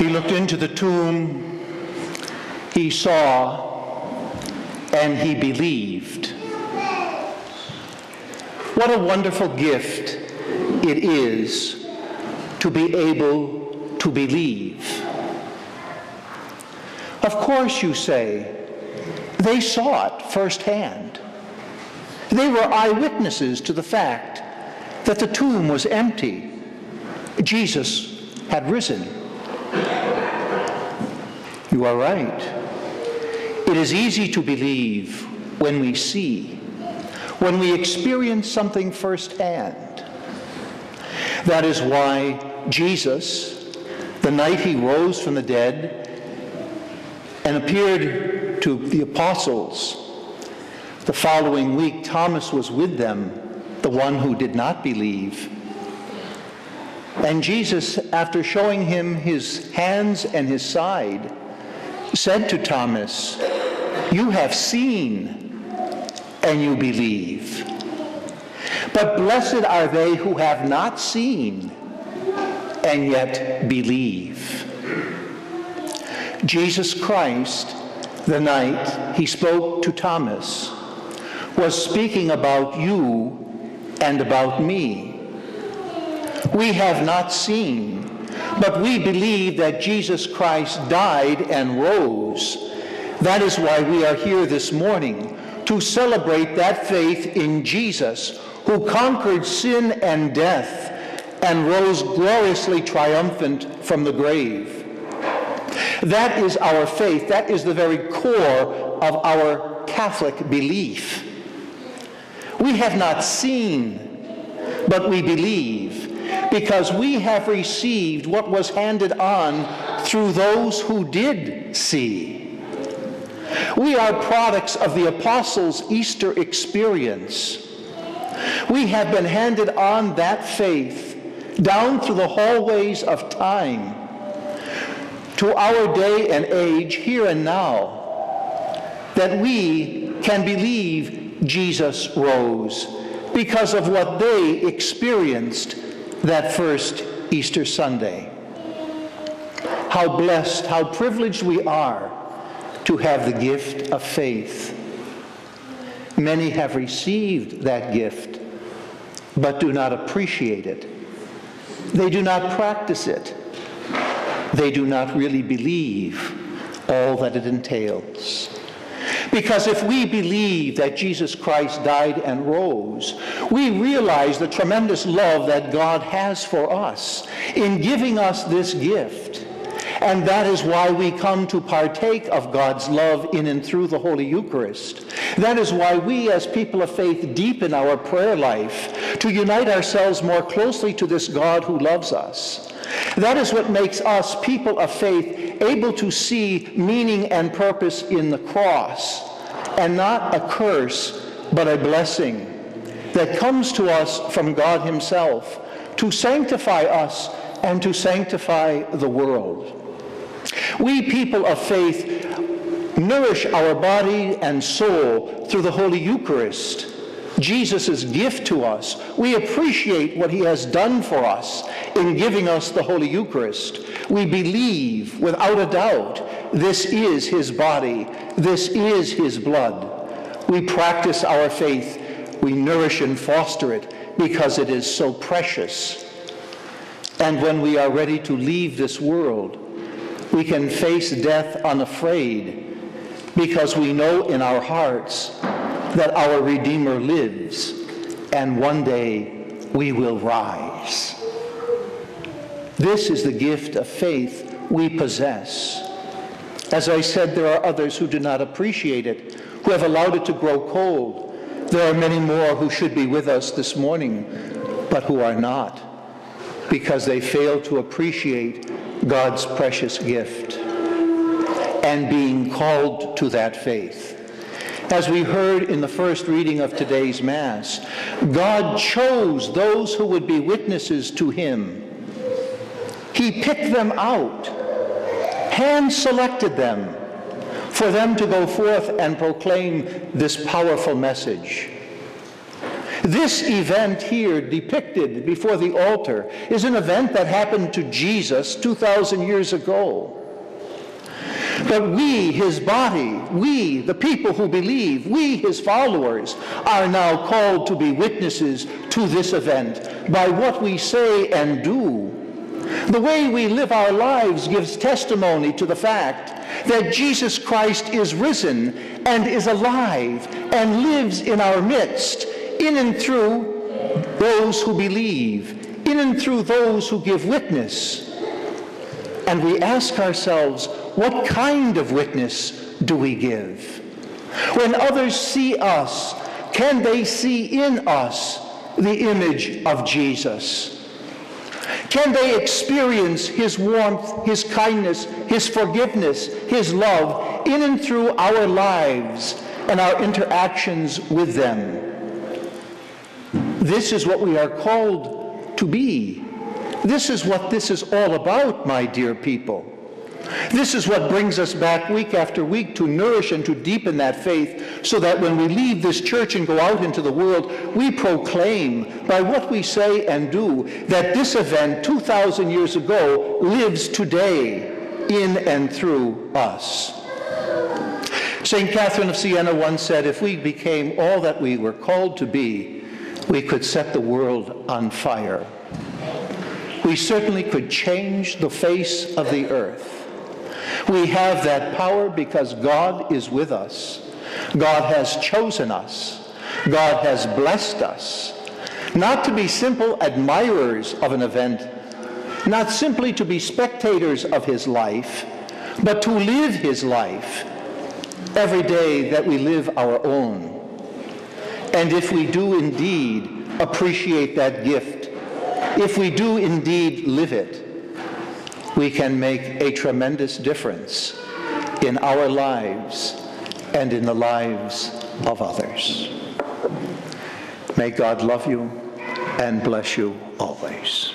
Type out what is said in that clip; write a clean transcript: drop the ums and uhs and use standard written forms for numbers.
He looked into the tomb, he saw, and he believed. What a wonderful gift it is to be able to believe. Of course, you say, they saw it firsthand. They were eyewitnesses to the fact that the tomb was empty. Jesus had risen. You are right. It is easy to believe when we see, when we experience something firsthand. That is why Jesus, the night he rose from the dead and appeared to the apostles, the following week Thomas was with them, the one who did not believe. And Jesus, after showing him his hands and his side, said to Thomas, "You have seen, and you believe. But blessed are they who have not seen, and yet believe." Jesus Christ, the night he spoke to Thomas, was speaking about you and about me. We have not seen, but we believe that Jesus Christ died and rose. That is why we are here this morning, to celebrate that faith in Jesus, who conquered sin and death and rose gloriously triumphant from the grave. That is our faith. That is the very core of our Catholic belief. We have not seen, but we believe, because we have received what was handed on through those who did see. We are products of the Apostles' Easter experience. We have been handed on that faith down through the hallways of time to our day and age, here and now, that we can believe Jesus rose because of what they experienced that first Easter Sunday. How blessed, how privileged we are to have the gift of faith. Many have received that gift, but do not appreciate it. They do not practice it. They do not really believe all that it entails. Because if we believe that Jesus Christ died and rose, we realize the tremendous love that God has for us in giving us this gift. And that is why we come to partake of God's love in and through the Holy Eucharist. That is why we as people of faith deepen our prayer life to unite ourselves more closely to this God who loves us. That is what makes us, people of faith, able to see meaning and purpose in the cross, and not a curse, but a blessing that comes to us from God himself to sanctify us and to sanctify the world. We people of faith nourish our body and soul through the Holy Eucharist, Jesus' gift to us. We appreciate what he has done for us in giving us the Holy Eucharist. We believe without a doubt this is his body, this is his blood. We practice our faith, we nourish and foster it because it is so precious. And when we are ready to leave this world, we can face death unafraid because we know in our hearts that our Redeemer lives, and one day we will rise. This is the gift of faith we possess. As I said, there are others who do not appreciate it, who have allowed it to grow cold. There are many more who should be with us this morning, but who are not, because they fail to appreciate God's precious gift and being called to that faith. As we heard in the first reading of today's Mass, God chose those who would be witnesses to him. He picked them out, hand-selected them, for them to go forth and proclaim this powerful message. This event here depicted before the altar is an event that happened to Jesus 2,000 years ago. But we, his body, we, the people who believe, we, his followers, are now called to be witnesses to this event by what we say and do. The way we live our lives gives testimony to the fact that Jesus Christ is risen and is alive and lives in our midst, in and through those who believe, in and through those who give witness. And we ask ourselves, what kind of witness do we give? When others see us, can they see in us the image of Jesus? Can they experience his warmth, his kindness, his forgiveness, his love in and through our lives and our interactions with them? This is what we are called to be. This is what this is all about, my dear people. This is what brings us back week after week to nourish and to deepen that faith, so that when we leave this church and go out into the world, we proclaim by what we say and do that this event 2,000 years ago lives today in and through us. St. Catherine of Siena once said, if we became all that we were called to be, we could set the world on fire. We certainly could change the face of the earth. We have that power because God is with us. God has chosen us. God has blessed us, not to be simple admirers of an event, not simply to be spectators of his life, but to live his life every day that we live our own. And if we do indeed appreciate that gift, if we do indeed live it, we can make a tremendous difference in our lives and in the lives of others. May God love you and bless you always.